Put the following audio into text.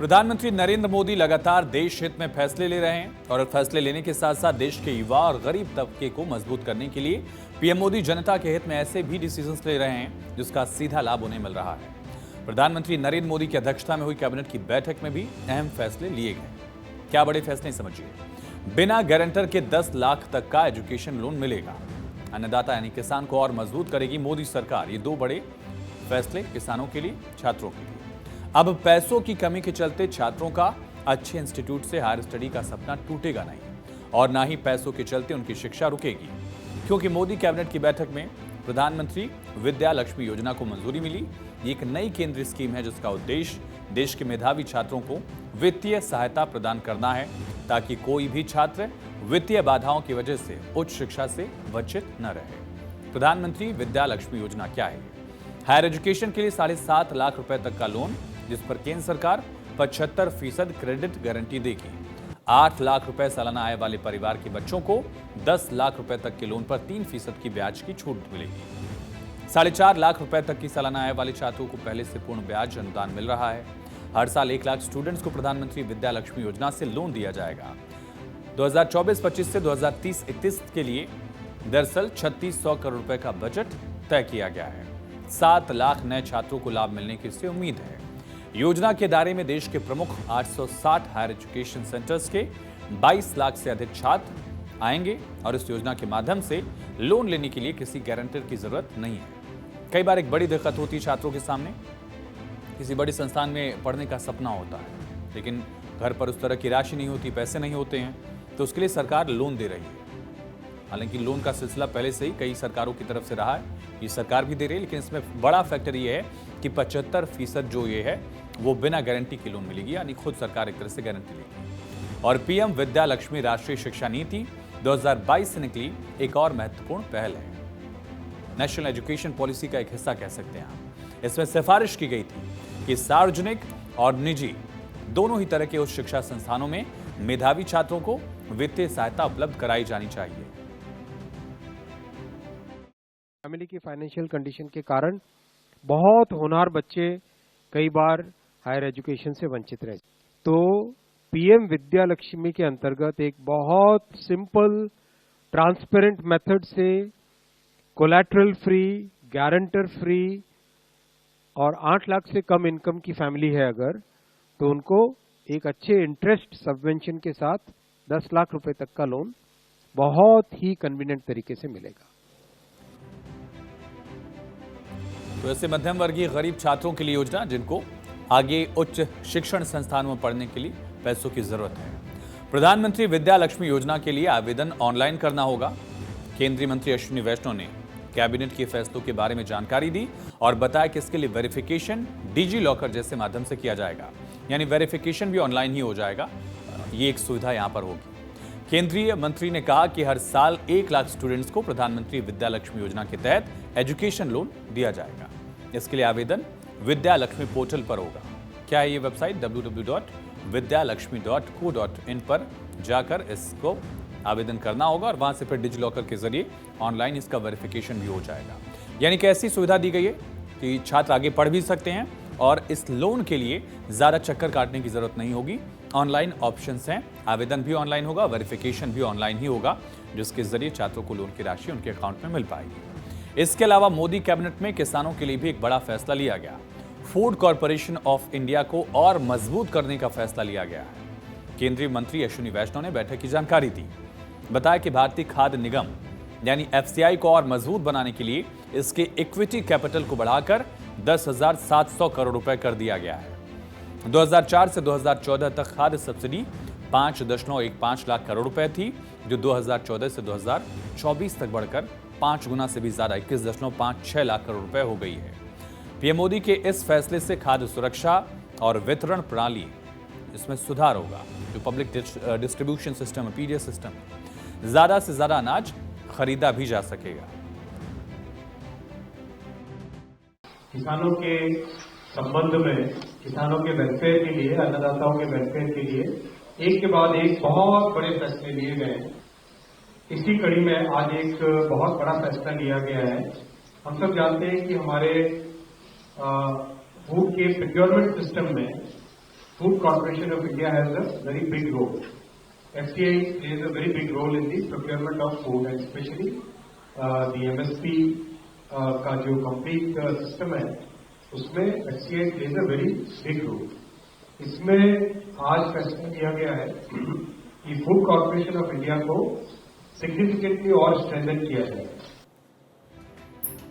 प्रधानमंत्री नरेंद्र मोदी लगातार देश हित में फैसले ले रहे हैं और फैसले लेने के साथ साथ देश के युवा और गरीब तबके को मजबूत करने के लिए पीएम मोदी जनता के हित में ऐसे भी डिसीजंस ले रहे हैं जिसका सीधा लाभ उन्हें मिल रहा है। प्रधानमंत्री नरेंद्र मोदी की अध्यक्षता में हुई कैबिनेट की बैठक में भी अहम फैसले लिए गए। क्या बड़े फैसले समझिए। बिना गारंटर के 10 लाख तक का एजुकेशन लोन मिलेगा। अन्नदाता यानी किसान को और मजबूत करेगी मोदी सरकार। ये दो बड़े फैसले किसानों के लिए, छात्रों के लिए। अब पैसों की कमी के चलते छात्रों का अच्छे इंस्टीट्यूट से हायर स्टडी का सपना टूटेगा नहीं और ना ही पैसों के चलते उनकी शिक्षा रुकेगी, क्योंकि मोदी कैबिनेट की बैठक में प्रधानमंत्री विद्या लक्ष्मी योजना को मंजूरी मिली। ये एक नई केंद्रीय स्कीम है जिसका उद्देश्य देश के मेधावी छात्रों को वित्तीय सहायता प्रदान करना है ताकि कोई भी छात्र वित्तीय बाधाओं की वजह से उच्च शिक्षा से वंचित न रहे। प्रधानमंत्री विद्या लक्ष्मी योजना क्या है? हायर एजुकेशन के लिए 7.5 लाख रुपए तक का लोन, जिस पर केंद्र सरकार 75% क्रेडिट गारंटी देगी। 8 लाख रुपए सालाना आय वाले परिवार के बच्चों को 10 लाख रुपए तक के लोन पर 3% की ब्याज की छूट मिलेगी। 4.5 लाख रुपए तक की सालाना आय वाले छात्रों को पहले से पूर्ण ब्याज अनुदान मिल रहा है। हर साल 1 लाख स्टूडेंट्स को प्रधानमंत्री विद्या लक्ष्मी योजना से लोन दिया जाएगा। 2024-25 से 2030-31 के लिए दरअसल 3600 करोड़ रुपए का बजट तय किया गया है। 7 लाख नए छात्रों को लाभ मिलने की इससे उम्मीद है। योजना के दायरे में देश के प्रमुख 860 हायर एजुकेशन सेंटर्स के 22 लाख से अधिक छात्र आएंगे और इस योजना के माध्यम से लोन लेने के लिए किसी गारंटर की जरूरत नहीं है। कई बार एक बड़ी दिक्कत होती है छात्रों के सामने, किसी बड़ी संस्थान में पढ़ने का सपना होता है लेकिन घर पर उस तरह की राशि नहीं होती, पैसे नहीं होते हैं, तो उसके लिए सरकार लोन दे रही है। हालांकि लोन का सिलसिला पहले से ही कई सरकारों की तरफ से रहा है, ये सरकार भी दे रही है, लेकिन इसमें बड़ा फैक्टर ये है कि 75% जो ये है वो बिना गारंटी की लोन मिलेगी, यानी खुद सरकार एक तरह से गारंटी लेगी। और पीएम विद्या लक्ष्मी राष्ट्रीय शिक्षा नीति 2022 से निकली एक और महत्वपूर्ण पहल है। नेशनल एजुकेशन पॉलिसी का एक हिस्सा कह सकते हैं आप। इसमें सिफारिश की गई थी कि सार्वजनिक और निजी दोनों ही तरह के उच्च शिक्षा संस्थानों में मेधावी छात्रों को वित्तीय सहायता उपलब्ध कराई जानी चाहिए। फैमिली की फाइनेंशियल कंडीशन के कारण बहुत होनहार बच्चे कई बार हायर एजुकेशन से वंचित रहे। तो पीएम विद्या लक्ष्मी के अंतर्गत एक बहुत सिंपल ट्रांसपेरेंट मेथड से कोलैटरल फ्री, गारंटर फ्री और 8 लाख से कम इनकम की फैमिली है अगर, तो उनको एक अच्छे इंटरेस्ट सबवेंशन के साथ 10 लाख रुपए तक का लोन बहुत ही कन्वीनियंट तरीके से मिलेगा। तो ऐसे मध्यम वर्गीय गरीब छात्रों के लिए योजना जिनको आगे उच्च शिक्षण संस्थानों में पढ़ने के लिए पैसों की जरूरत है। प्रधानमंत्री विद्या लक्ष्मी योजना के लिए आवेदन ऑनलाइन करना होगा। केंद्रीय मंत्री अश्विनी वैष्णव ने कैबिनेट के फैसलों के बारे में जानकारी दी और बताया कि इसके लिए वेरिफिकेशन डिजी लॉकर जैसे माध्यम से किया जाएगा, यानी वेरिफिकेशन भी ऑनलाइन ही हो जाएगा। ये एक सुविधा यहां पर होगी। केंद्रीय मंत्री ने कहा कि हर साल 1 लाख स्टूडेंट्स को प्रधानमंत्री विद्या लक्ष्मी योजना के तहत एजुकेशन लोन दिया जाएगा। इसके लिए आवेदन विद्या लक्ष्मी पोर्टल पर होगा। क्या है ये वेबसाइट? www.vidyalakshmi.co.in पर जाकर इसको आवेदन करना होगा और वहां से फिर डिजी लॉकर के जरिए ऑनलाइन इसका वेरिफिकेशन भी हो जाएगा। यानी कि ऐसी सुविधा दी गई है कि छात्र आगे पढ़ भी सकते हैं और इस लोन के लिए ज्यादा चक्कर काटने की जरूरत नहीं होगी। ऑनलाइन ऑप्शंस हैं, आवेदन भी ऑनलाइन होगा, वेरिफिकेशन भी ऑनलाइन ही होगा, जिसके जरिए छात्रों को लोन की राशि उनके अकाउंट में मिल पाएगी। इसके अलावा मोदी कैबिनेट में किसानों के लिए भी एक बड़ा फैसला लिया गया। फूड कॉर्पोरेशन ऑफ इंडिया को और मजबूत करने का फैसला लिया गया है। केंद्रीय मंत्री अश्विनी वैष्णव ने बैठक की जानकारी दी। बताया कि भारतीय खाद्य निगम यानी एफसीआई को और मजबूत बनाने के लिए इसके इक्विटी कैपिटल को बढ़ाकर 10,700 करोड़ रुपए कर दिया गया है। 2004 से 2014 तक खाद्य सब्सिडी 5.15 लाख करोड़ रुपए थी, जो 2014 से 2024 तक बढ़कर 5 गुना से भी ज्यादा 21.56 लाख करोड़ रुपए हो गई है। पीएम मोदी के इस फैसले से खाद्य सुरक्षा और वितरण प्रणाली इसमें सुधार होगा। जो पब्लिक डिस्ट्रीब्यूशन सिस्टम है, पीडीएस सिस्टम, ज्यादा से ज्यादा अनाज खरीदा भी जा सकेगा। किसानों के संबंध में, किसानों के वेलफेयर के लिए, अन्नदाताओं के वेलफेयर के लिए एक के बाद एक बहुत बड़े फैसले लिए गए। इसी कड़ी में आज एक बहुत बड़ा फैसला लिया गया है। हम सब जानते हैं कि हमारे फूड के प्रोक्योरमेंट सिस्टम में Food Corporation of India has a very big role. FCI plays a very big role in the procurement of food, and especially the MSP का जो complete system है, उसमें FCI plays a very big role. इसमें आज फैसला किया गया है कि फूड कॉर्पोरेशन ऑफ इंडिया को सिग्निफिकेंटली और स्ट्रेंथन किया जाए।